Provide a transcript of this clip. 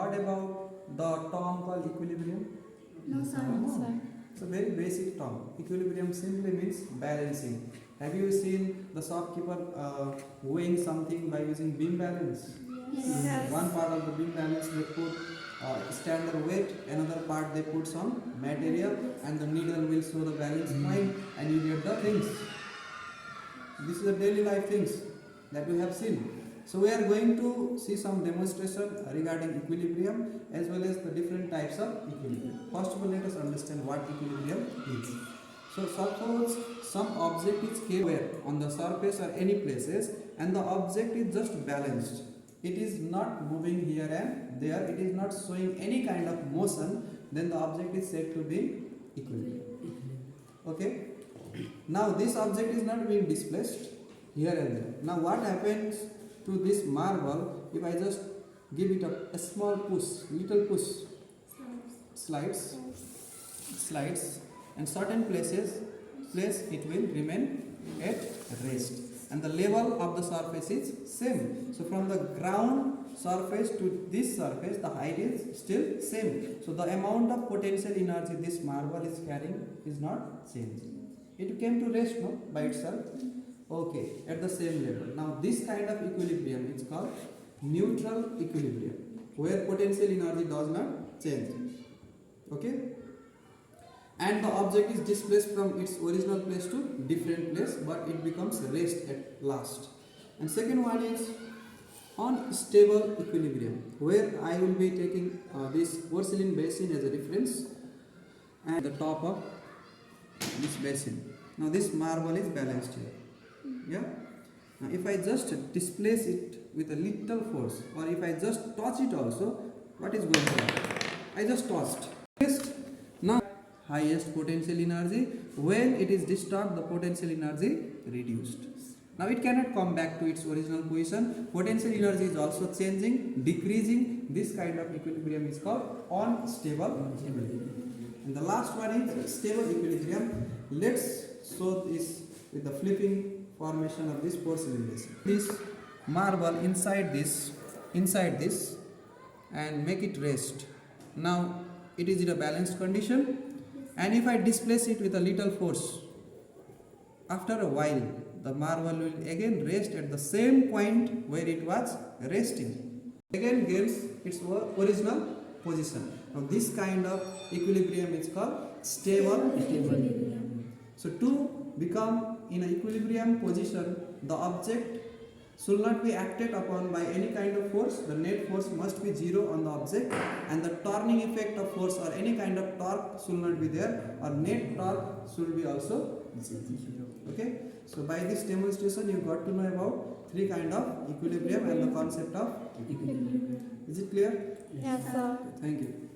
heard about the term called equilibrium? No, sir. No, sir. It's a very basic term. Equilibrium simply means balancing. Have you seen the shopkeeper weighing something by using beam balance? Yes. One part of the beam balance they put standard weight, another part they put some material, and the needle will show the balance point, and you get the things. This is the daily life things that we have seen. So we are going to see some demonstration regarding equilibrium as well as the different types of equilibrium. First of all, let us understand what equilibrium is. So suppose some object is kept on the surface or any places, and the object is just balanced. It is not moving here and there, it is not showing any kind of motion, then the object is said to be equilibrium. Okay? Now this object is not being displaced here and there. Now what happens to this marble if I just give it a small push, little push, slides, and certain place it will remain at rest, and the level of the surface is same. So from the ground surface to this surface the height is still same. So the amount of potential energy this marble is carrying is not changing. It came to rest by itself. Okay, at the same level. Now this kind of equilibrium is called neutral equilibrium, where potential energy does not change. Okay, and the object is displaced from its original place to different place, but it becomes rest at last. And second one is unstable equilibrium, where I will be taking this porcelain basin as a reference and the top of this basin. Now this marble is balanced here. Yeah. Now if I just displace it with a little force, or if I just touch it also, what is going to happen? I just touched. Now highest potential energy. When it is disturbed, the potential energy reduced. Now it cannot come back to its original position. Potential energy is also changing, decreasing. This kind of equilibrium is called unstable equilibrium. And the last one is stable equilibrium. Let's show this with the flipping formation of this porcelain basin. This marble inside this and make it rest. Now it is in a balanced condition, and if I displace it with a little force, after a while the marble will again rest at the same point where it was resting, again gains its original position. Now this kind of equilibrium is called stable equilibrium. So to become in an equilibrium position, the object should not be acted upon by any kind of force. The net force must be zero on the object, and the turning effect of force or any kind of torque should not be there, or net torque should be also zero. Okay, so by this demonstration you got to know about three kind of equilibrium and the concept of equilibrium. Is it clear? Yes, sir. Thank you.